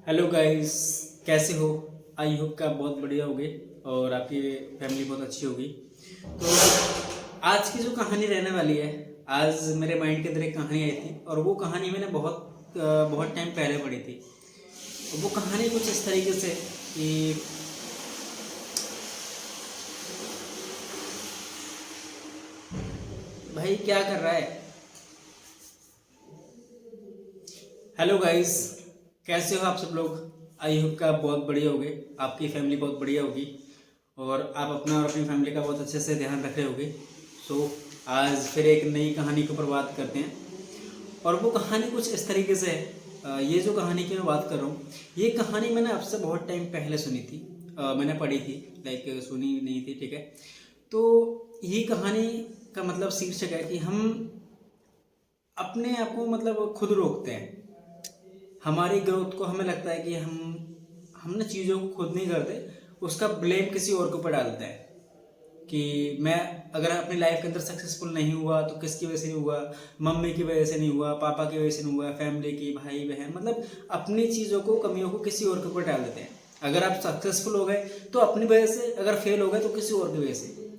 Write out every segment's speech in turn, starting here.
Hello guys, कैसे हो? I hope कि आप बहुत बढ़िया होगे और आपकी फैमिली बहुत अच्छी होगी। तो आज की जो कहानी रहने वाली है, आज मेरे माइंड के अंदर एक कहानी आई थी और वो कहानी मैंने बहुत टाइम पहले पढ़ी थी। वो कहानी कुछ इस तरीके से कि भाई क्या कर रहा है। हेलो गाइस, कैसे हो आप सब लोग? आई होप कि आप बहुत बढ़िया होगे, आपकी फैमिली बहुत बढ़िया होगी और आप अपना और अपनी फैमिली का बहुत अच्छे से ध्यान रख रहे होगे। सो आज फिर एक नई कहानी के ऊपर बात करते हैं और वो कहानी कुछ इस तरीके से है। ये जो कहानी की मैं बात कर रहा हूँ, ये कहानी मैंने आपसे बहुत टाइम पहले सुनी थी। मैंने पढ़ी थी, लाइक सुनी नहीं थी, ठीक है। तो ये कहानी का मतलब शीर्षक है कि हम अपने आप को मतलब खुद रोकते हैं। हमारी ग्रोथ को हमें लगता है कि हमने चीज़ों को खुद नहीं करते, उसका ब्लेम किसी और के ऊपर डालते हैं कि मैं अगर अपनी लाइफ के अंदर सक्सेसफुल नहीं हुआ तो किसकी वजह से नहीं हुआ, मम्मी की वजह से नहीं हुआ, पापा की वजह से नहीं हुआ, फैमिली की, भाई बहन, मतलब अपनी चीज़ों को, कमियों को किसी और के ऊपर डाल देते हैं। अगर आप सक्सेसफुल हो गए तो अपनी वजह से, अगर फेल हो गए तो किसी और की वजह से।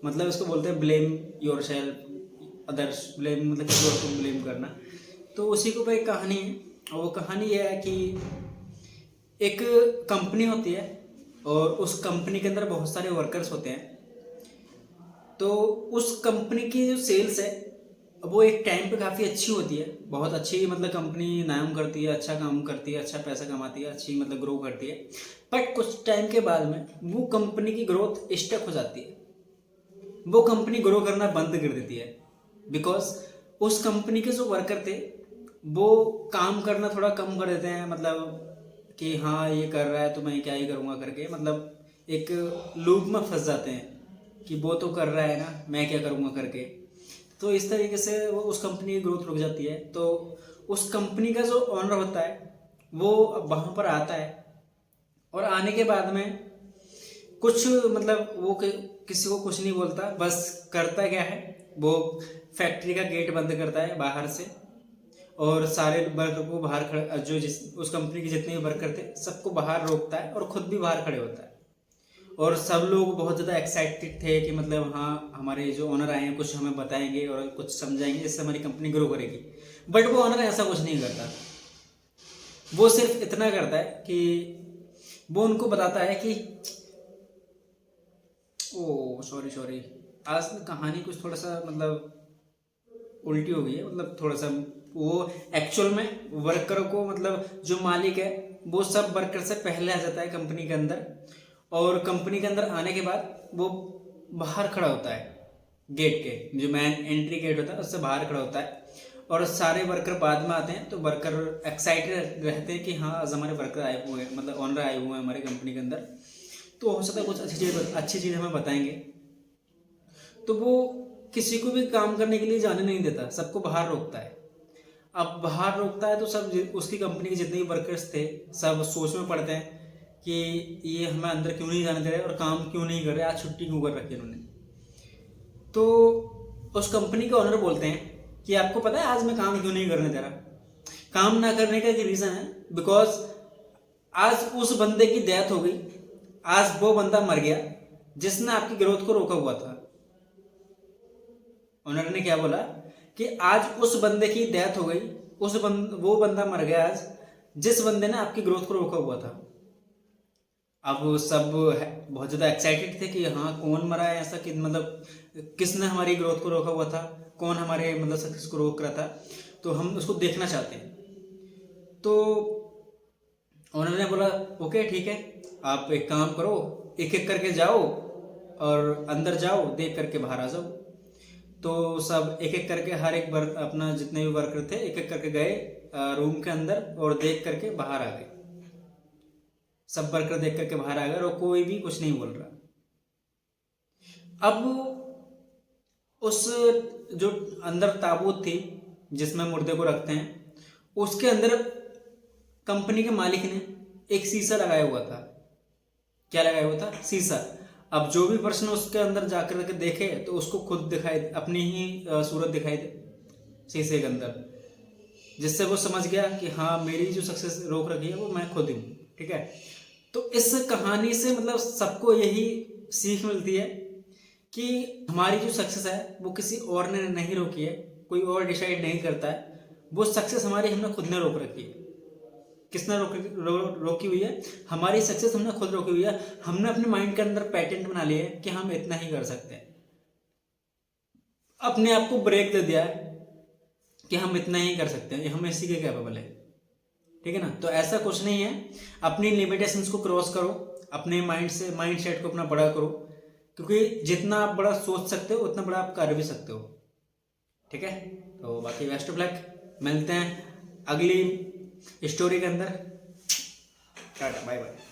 मतलब इसको बोलते हैं blame your self, others blame, मतलब किसी और को ब्लेम करना। तो उसी के ऊपर एक कहानी है और वो कहानी ये है कि एक कंपनी होती है और उस कंपनी के अंदर बहुत सारे वर्कर्स होते हैं। तो उस कंपनी की जो सेल्स है वो एक टाइम पे काफ़ी अच्छी होती है, बहुत अच्छी, मतलब कंपनी नाम करती है, अच्छा काम करती है, अच्छा पैसा कमाती है, अच्छी मतलब ग्रो करती है। बट कुछ टाइम के बाद में वो कंपनी की ग्रोथ स्टक हो जाती है, वो कंपनी ग्रो करना बंद कर देती है। बिकॉज उस कंपनी के जो वर्कर थे वो काम करना थोड़ा कम कर देते हैं, मतलब कि हाँ ये कर रहा है तो मैं क्या ही करूँगा करके, मतलब एक लूप में फंस जाते हैं कि वो तो कर रहा है ना, मैं क्या करूँगा करके। तो इस तरीके से वो उस कंपनी की ग्रोथ रुक जाती है। तो उस कंपनी का जो ऑनर होता है वो वहाँ पर आता है और आने के बाद में कुछ, मतलब वो किसी को कुछ नहीं बोलता, बस करता क्या है, वो फैक्ट्री का गेट बंद करता है बाहर से और सारे वर्कर को बाहर खड़े, जो जिस उस कंपनी के जितने भी वर्कर थे सबको बाहर रोकता है और खुद भी बाहर खड़े होता है। और सब लोग बहुत ज़्यादा एक्साइटेड थे कि मतलब हाँ, हमारे जो ओनर आए हैं कुछ हमें बताएंगे और कुछ समझाएंगे जिससे हमारी कंपनी ग्रो करेगी। बट वो ओनर ऐसा कुछ नहीं करता। वो सिर्फ इतना करता है कि वो उनको बताता है कि ओ सॉरी सॉरी, आज ना कहानी कुछ थोड़ा सा मतलब उल्टी हो गई है, मतलब थोड़ा सा वो एक्चुअल में वर्कर को, मतलब जो मालिक है वो सब वर्कर से पहले आ जाता है कंपनी के अंदर और कंपनी के अंदर आने के बाद वो बाहर खड़ा होता है, गेट के जो मैन एंट्री गेट होता है उससे बाहर खड़ा होता है और सारे वर्कर बाद में आते हैं। तो वर्कर एक्साइटेड रहते हैं कि हाँ आज हमारे वर्कर आए हुए हैं, मतलब ऑनर आए हुए हैं हमारे कंपनी के अंदर, तो हो सकता है कुछ अच्छी चीज़ हमें बताएंगे। तो वो किसी को भी काम करने के लिए जाने नहीं देता, सबको बाहर रोकता है। अब बाहर रोकता है तो सब उसकी कंपनी के जितने भी वर्कर्स थे सब सोच में पड़ते हैं कि ये हमें अंदर क्यों नहीं जाने दे रहे और काम क्यों नहीं कर रहे, आज छुट्टी क्यों कर रखी है इन्होंने। तो उस कंपनी के ओनर बोलते हैं कि आपको पता है आज मैं काम क्यों नहीं करने दे रहा। काम ना करने का एक रीज़न है, बिकॉज आज उस बंदे की डेथ हो गई, आज वो बंदा मर गया जिसने आपकी ग्रोथ को रोका हुआ था। ओनर ने क्या बोला कि आज उस बंदे की डेथ हो गई, वो बंदा मर गया आज जिस बंदे ने आपकी ग्रोथ को रोका हुआ था। अब सब बहुत ज़्यादा एक्साइटेड थे कि हाँ कौन मरा है ऐसा, कि मतलब किसने हमारी ग्रोथ को रोका हुआ था, कौन हमारे मतलब सक्सेस को रोक रहा था, तो हम उसको देखना चाहते हैं। तो उन्होंने बोला ओके ठीक है, आप एक काम करो, एक एक करके जाओ और अंदर जाओ, देख करके बाहर आ जाओ। तो सब एक एक करके, हर एक वर्क अपना जितने भी वर्कर थे एक एक करके गए रूम के अंदर और देख करके बाहर आ गए। सब वर्कर देख करके बाहर आ गए और कोई भी कुछ नहीं बोल रहा। अब उस जो अंदर ताबूत थी जिसमें मुर्दे को रखते हैं, उसके अंदर कंपनी के मालिक ने एक शीशा लगाया हुआ था। क्या लगाया हुआ था? शीशा। अब जो भी पर्सन उसके अंदर जाकर के देखे तो उसको खुद दिखाई, अपनी ही सूरत दिखाई दे शीशे के अंदर। जिससे वो समझ गया कि हाँ मेरी जो सक्सेस रोक रखी है वो मैं खुद हूँ। ठीक है, तो इस कहानी से मतलब सबको यही सीख मिलती है कि हमारी जो सक्सेस है वो किसी और ने नहीं रोकी है, कोई और डिसाइड नहीं करता है। वो सक्सेस हमारी हमने खुद ने रोक रखी है। किसने रोकी हुई है? हमारी सक्सेस हमने खुद रोकी हुई है। हमने अपने माइंड के अंदर पैटेंट बना लिया है कि हम इतना ही कर सकते हैं, अपने आप को ब्रेक दे दिया है कि हम इतना ही कर सकते हैं, हम इसी के कैपेबल है। ठीक है ना, तो ऐसा कुछ नहीं है। अपनी लिमिटेशंस को क्रॉस करो, अपने माइंड सेट को अपना बड़ा करो, क्योंकि जितना आप बड़ा सोच सकते हो उतना बड़ा आप कर भी सकते हो। ठीक है, तो बाकी बेस्ट ऑफ लक, मिलते हैं अगली स्टोरी के अंदर। Tata, bye bye.